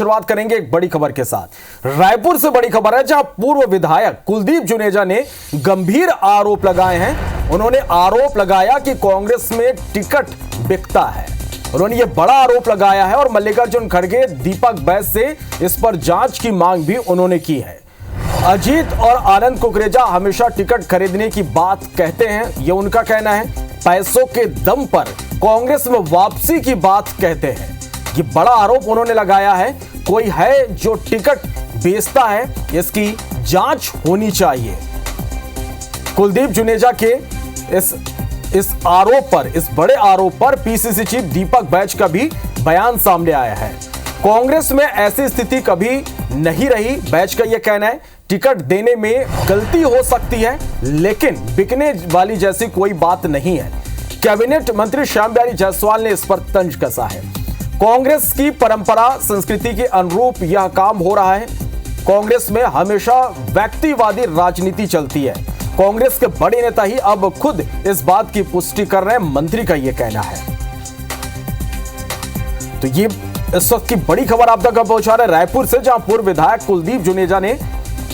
शुरुआत करेंगे एक बड़ी खबर के साथ। रायपुर से बड़ी खबर है जहां पूर्व विधायक कुलदीप जुनेजा ने गंभीर आरोप लगाए हैं। उन्होंने आरोप लगाया कि कांग्रेस में टिकट बिकता है। उन्होंने यह बड़ा आरोप लगाया है और मल्लिकार्जुन खड़गे, दीपक बैस से इस पर जांच की मांग भी उन्होंने की है। अजीत और आनंद कुकरेजा हमेशा टिकट खरीदने की बात कहते हैं, यह उनका कहना है। पैसों के दम पर कांग्रेस में वापसी की बात कहते हैं। ये बड़ा आरोप उन्होंने लगाया है। कोई है जो टिकट बेचता है, इसकी जांच होनी चाहिए। कुलदीप जुनेजा के इस आरोप पर, इस बड़े आरोप पर पीसीसी चीफ दीपक बैच का भी बयान सामने आया है। कांग्रेस में ऐसी स्थिति कभी नहीं रही, बैच का यह कहना है। टिकट देने में गलती हो सकती है, लेकिन बिकने वाली जैसी कोई बात नहीं है। कैबिनेट मंत्री श्याम बिहारी जायसवाल ने इस पर तंज कसा है। कांग्रेस की परंपरा संस्कृति के अनुरूप यह काम हो रहा है। कांग्रेस में हमेशा व्यक्तिवादी राजनीति चलती है। कांग्रेस के बड़े नेता ही अब खुद इस बात की पुष्टि कर रहे हैं, मंत्री का यह कहना है। तो ये इस वक्त की बड़ी खबर आप तक पहुंचा रहे रायपुर से, जहां पूर्व विधायक कुलदीप जुनेजा ने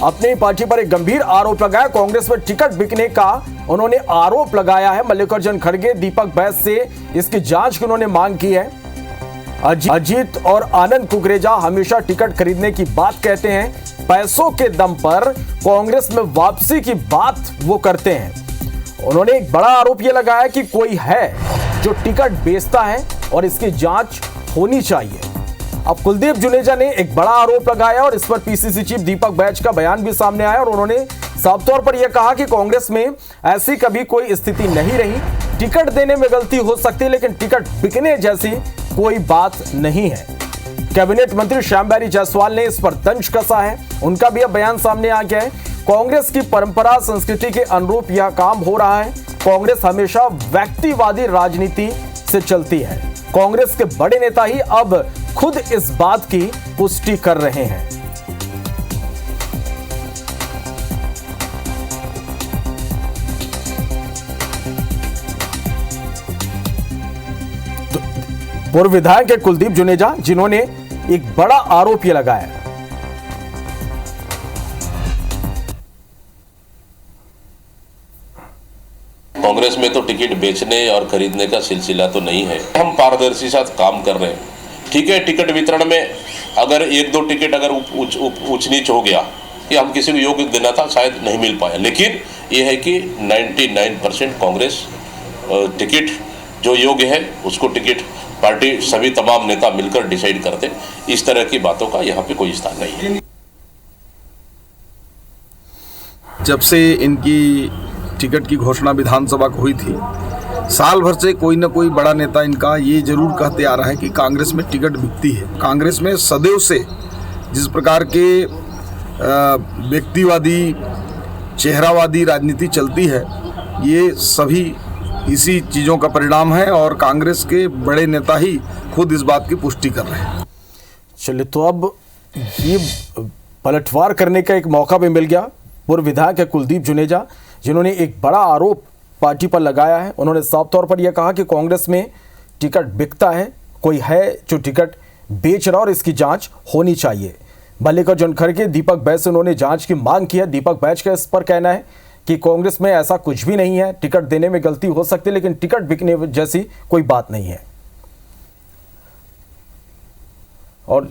अपनी पार्टी पर एक गंभीर आरोप लगाया। कांग्रेस में टिकट बिकने का उन्होंने आरोप लगाया है। मल्लिकार्जुन खड़गे, दीपक बैस से इसकी जांच की उन्होंने मांग की है। अजीत और आनंद कुकरेजा हमेशा टिकट खरीदने की बात कहते हैं। पैसों के दम पर कांग्रेस में वापसी की बात वो करते हैं। उन्होंने एक बड़ा आरोप यह लगाया कि कोई है जो टिकट बेचता है और इसकी जांच होनी चाहिए। अब कुलदीप जुनेजा ने एक बड़ा आरोप लगाया और इस पर पीसीसी चीफ दीपक बैच का बयान भी सामने आया और उन्होंने साफ तौर पर यह कहा कि कांग्रेस में ऐसी कभी कोई स्थिति नहीं रही। टिकट देने में गलती हो सकती है, लेकिन टिकट बिकने जैसी कोई बात नहीं है। कैबिनेट मंत्री श्याम बिहारी जायसवाल ने इस पर तंज कसा है। उनका भी अब बयान सामने आ गया है। कांग्रेस की परंपरा संस्कृति के अनुरूप यह काम हो रहा है। कांग्रेस हमेशा व्यक्तिवादी राजनीति से चलती है। कांग्रेस के बड़े नेता ही अब खुद इस बात की पुष्टि कर रहे हैं। पूर्व विधायक है कुलदीप जुनेजा, जिन्होंने एक बड़ा आरोप यह लगाया। कांग्रेस में तो टिकट बेचने और खरीदने का सिलसिला तो नहीं है। हम पारदर्शी साथ काम कर रहे हैं। ठीक है, टिकट वितरण में अगर एक दो टिकट अगर ऊंच नीच हो गया कि हम किसी को योग्य देना था, शायद नहीं मिल पाया, लेकिन यह है कि 99% कांग्रेस टिकट जो योग्य है उसको टिकट पार्टी सभी तमाम नेता मिलकर डिसाइड करते। इस तरह की बातों का यहाँ पे कोई स्थान नहीं है। जब से इनकी टिकट की घोषणा विधानसभा को हुई थी, साल भर से कोई ना कोई बड़ा नेता इनका ये जरूर कहते आ रहा है कि कांग्रेस में टिकट बिकती है। कांग्रेस में सदैव से जिस प्रकार के व्यक्तिवादी, चेहरावादी राजनीति चलती है, ये सभी इसी चीज़ों का परिणाम है और कांग्रेस के बड़े नेता ही खुद इस बात की पुष्टि कर रहे हैं। चलिए, तो अब ये पलटवार करने का एक मौका भी मिल गया। पूर्व विधायक है कुलदीप जुनेजा, जिन्होंने एक बड़ा आरोप पार्टी पर लगाया है। उन्होंने साफ तौर पर यह कहा कि कांग्रेस में टिकट बिकता है, कोई है जो टिकट बेच रहा और इसकी जांच होनी चाहिए। मल्लिकार्जुन खड़गे, दीपक बैच से उन्होंने जांच की मांग की है। दीपक बैच का इस पर कहना है कि कांग्रेस में ऐसा कुछ भी नहीं है। टिकट देने में गलती हो सकती है, लेकिन टिकट बिकने जैसी कोई बात नहीं है। और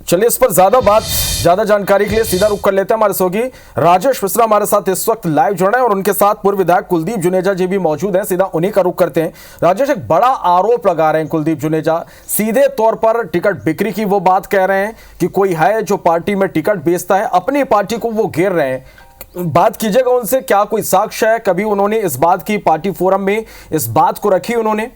चलिए, इस पर ज्यादा जानकारी के लिए सीधा रुख कर लेते हैं। हमारे सहयोगी राजेश मिश्रा हमारे साथ इस वक्त लाइव जुड़ रहे हैं और उनके साथ पूर्व विधायक कुलदीप जुनेजा जी भी मौजूद हैं। सीधा उन्हीं का रुख करते हैं। राजेश, एक बड़ा आरोप लगा रहे हैं कुलदीप जुनेजा, सीधे तौर पर टिकट बिक्री की वो बात कह रहे हैं कि कोई है जो पार्टी में टिकट बेचता है। अपनी पार्टी को वो घेर रहे हैं। बात कीजिएगा उनसे, क्या कोई साक्ष्य है? कभी उन्होंने इस बात की पार्टी फोरम में इस बात को रखी? उन्होंने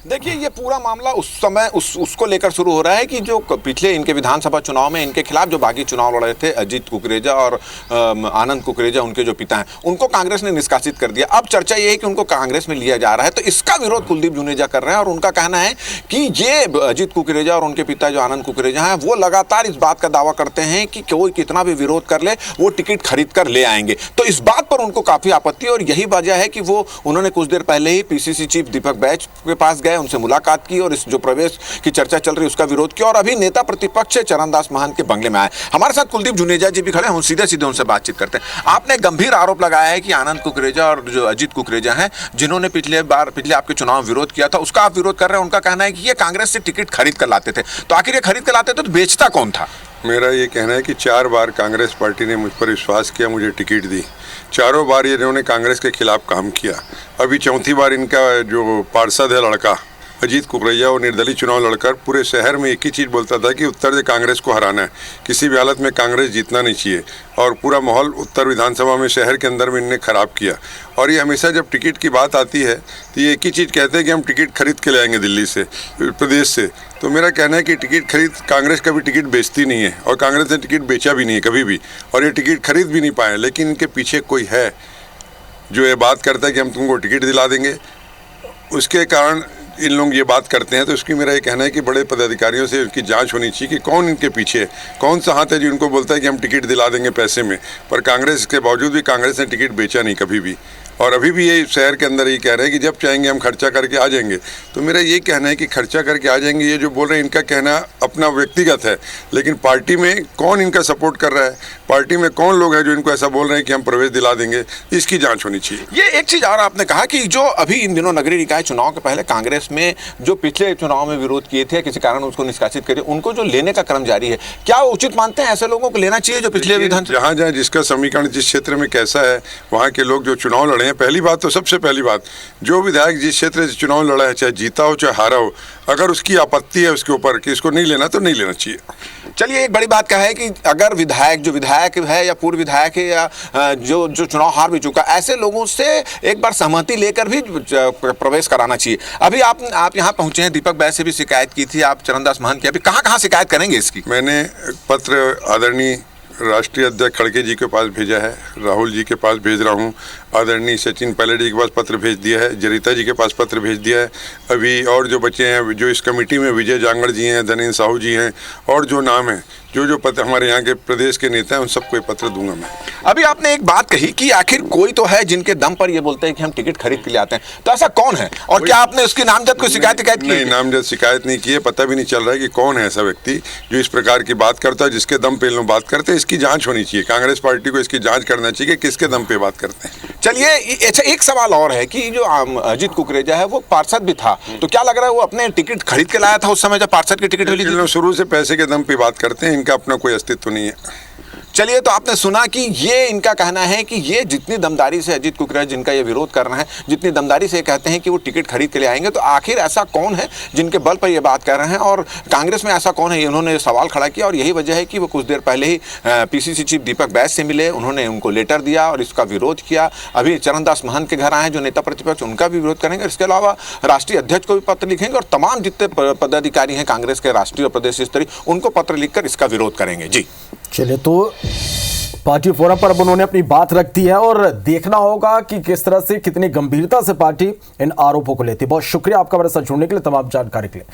देखिए, ये पूरा मामला उस समय उसको लेकर शुरू हो रहा है कि जो पिछले इनके विधानसभा चुनाव में इनके खिलाफ जो बागी चुनाव लड़े थे अजीत कुकरेजा और आनंद कुकरेजा, उनके जो पिता हैं, उनको कांग्रेस ने निष्कासित कर दिया। अब चर्चा ये है कि उनको कांग्रेस में लिया जा रहा है, तो इसका विरोध कुलदीप जुनेजा कर रहे हैं और उनका कहना है कि ये अजीत कुकरेजा और उनके पिता जो आनंद कुकरेजा हैं वो लगातार इस बात का दावा करते हैं कि कोई कितना भी विरोध कर ले वो टिकट खरीद कर ले आएंगे। तो इस बात पर उनको काफी आपत्ति है और यही वजह है कि वो उन्होंने कुछ देर पहले ही पीसीसी चीफ दीपक बैच के पास गए, उनसे मुलाकात की और इस जो प्रवेश की चर्चा चल रही है उसका विरोध किया और अभी नेता प्रतिपक्ष चरणदास महंत के बंगले में आए। हमारे साथ कुलदीप जुनेजा जी भी खड़े हैं, हम सीधे सीधे उनसे बातचीत करते हैं। आपने गंभीर आरोप लगाया है कि आनंद कुकरेजा और जो अजीत कुकरेजा हैं, जिन्होंने पिछले आपके चुनाव विरोध किया था, उसका आप विरोध कर रहे हैं। उनका कहना है कि ये कांग्रेस से टिकट खरीद कर लाते थे। तो आखिर ये खरीद कर लाते थे तो बेचता कौन था? मेरा ये कहना है कि 4 बार कांग्रेस पार्टी ने मुझ पर विश्वास किया, मुझे टिकट दी। चारों बार ये इन्होंने कांग्रेस के खिलाफ काम किया। अभी चौथी बार इनका जो पार्षद है लड़का अजीत कुकरेजा, वो निर्दलीय चुनाव लड़कर पूरे शहर में एक ही चीज़ बोलता था कि उत्तर से कांग्रेस को हराना है, किसी भी हालत में कांग्रेस जीतना नहीं चाहिए। और पूरा माहौल उत्तर विधानसभा में शहर के अंदर में इनने खराब किया। और ये हमेशा जब टिकट की बात आती है तो ये एक ही चीज़ कहते हैं कि हम टिकट खरीद के ले आएंगे दिल्ली से, प्रदेश से। तो मेरा कहना है कि टिकट खरीद, कांग्रेस कभी टिकट बेचती नहीं है और कांग्रेस ने टिकट बेचा भी नहीं है कभी भी, और ये टिकट खरीद भी नहीं पाए। लेकिन इनके पीछे कोई है जो ये बात करता है कि हम तुमको टिकट दिला देंगे, उसके कारण इन लोग ये बात करते हैं। तो इसकी मेरा ये कहना है कि बड़े पदाधिकारियों से उसकी जांच होनी चाहिए कि कौन इनके पीछे है, कौन सा हाथ है जो इनको बोलता है कि हम टिकट दिला देंगे पैसे में। पर कांग्रेस के बावजूद भी कांग्रेस ने टिकट बेचा नहीं कभी भी, और अभी भी ये शहर के अंदर ये कह रहे हैं कि जब चाहेंगे हम खर्चा करके आ जाएंगे। तो मेरा ये कहना है कि खर्चा करके आ जाएंगे, ये जो बोल रहे हैं इनका कहना अपना व्यक्तिगत है, लेकिन पार्टी में कौन इनका सपोर्ट कर रहा है, पार्टी में कौन लोग हैं जो इनको ऐसा बोल रहे हैं कि हम प्रवेश दिला देंगे, इसकी जांच होनी चाहिए। ये एक चीज और आपने कहा कि जो अभी इन दिनों नगरीय निकाय चुनाव के पहले कांग्रेस में जो पिछले चुनाव में विरोध किए थे, किसी कारण उसको निष्कासित करे, उनको जो लेने का क्रम जारी है, क्या वो उचित मानते हैं? ऐसे लोगों को लेना चाहिए जो पिछले विधान जहाँ जहाँ जिसका समीकरण जिस क्षेत्र में कैसा है, वहाँ के लोग जो चुनाव लड़े हैं, पहली बात तो सबसे पहली बात, जो विधायक जिस क्षेत्र से चुनाव लड़ा है, चाहे जीता हो चाहे हारा हो, अगर उसकी आपत्ति है उसके ऊपर कि इसको नहीं लेना तो नहीं लेना चाहिए। चलिए, एक बड़ी बात क्या है कि अगर विधायक जो विधायक है या पूर्व विधायक है या जो चुनाव हार भी चुका, ऐसे लोगों से एक बार सहमति लेकर भी प्रवेश कराना चाहिए। अभी आप यहाँ पहुंचे हैं, दीपक बैच से भी शिकायत की थी आप, चरणदास महंत की, अभी कहाँ शिकायत करेंगे इसकी? मैंने पत्र आदरणीय राष्ट्रीय अध्यक्ष खड़गे जी के पास भेजा है, राहुल जी के पास भेज रहा हूँ, आदरणीय सचिन पायलट जी के पास पत्र भेज दिया है, जरिता जी के पास पत्र भेज दिया है। अभी और जो बच्चे हैं, जो इस कमेटी में विजय जांगड़ जी हैं, धनेन्द्र साहू जी हैं, और जो नाम है, जो पत्र हमारे यहाँ के प्रदेश के नेता हैं, उन सबको ये पत्र दूंगा मैं। अभी आपने एक बात कही कि आखिर कोई तो है जिनके दम पर ये बोलते हैं कि हम टिकट खरीद के ले आते हैं, तो ऐसा कौन है? और क्या आपने उसकी नामजद को शिकायत की? नहीं, नामजद शिकायत नहीं की है, पता भी नहीं चल रहा है कि कौन है ऐसा व्यक्ति जो इस प्रकार की बात करता है, जिसके दम पे लोग बात करते हैं। इसकी जांच होनी चाहिए, कांग्रेस पार्टी को इसकी जांच करना चाहिए कि किसके दम पे बात करते हैं। चलिए, अच्छा एक सवाल और है कि जो अजीत कुकरेजा है वो पार्षद भी था, तो क्या लग रहा है वो अपने टिकट खरीद के लाया था उस समय जब पार्षद की टिकट मिली? शुरू से पैसे के दम पे बात करते हैं, इनका अपना कोई अस्तित्व नहीं है। चलिए, तो आपने सुना कि ये इनका कहना है कि ये जितनी दमदारी से अजीत कुकरेजा जिनका ये विरोध कर रहे हैं, जितनी दमदारी से ये कहते हैं कि वो टिकट खरीद के ले आएंगे, तो आखिर ऐसा कौन है जिनके बल पर ये बात कर रहे हैं? और कांग्रेस में ऐसा कौन है? उन्होंने सवाल खड़ा किया और यही वजह है कि वो कुछ देर पहले ही पीसीसी चीफ दीपक बैच से मिले, उन्होंने उनको लेटर दिया और इसका विरोध किया। अभी चरणदास महंत के घर आए हैं जो नेता प्रतिपक्ष, उनका भी विरोध करेंगे। इसके अलावा राष्ट्रीय अध्यक्ष को भी पत्र लिखेंगे और तमाम जितने पदाधिकारी हैं कांग्रेस के राष्ट्रीय और प्रदेश स्तरीय, उनको पत्र लिखकर इसका विरोध करेंगे। जी चलिए, तो पार्टी फोरम पर अब उन्होंने अपनी बात रख दी है और देखना होगा कि किस तरह से, कितनी गंभीरता से पार्टी इन आरोपों को लेती है। बहुत शुक्रिया आपका मेरे साथ जुड़ने के लिए, तमाम जानकारी के लिए।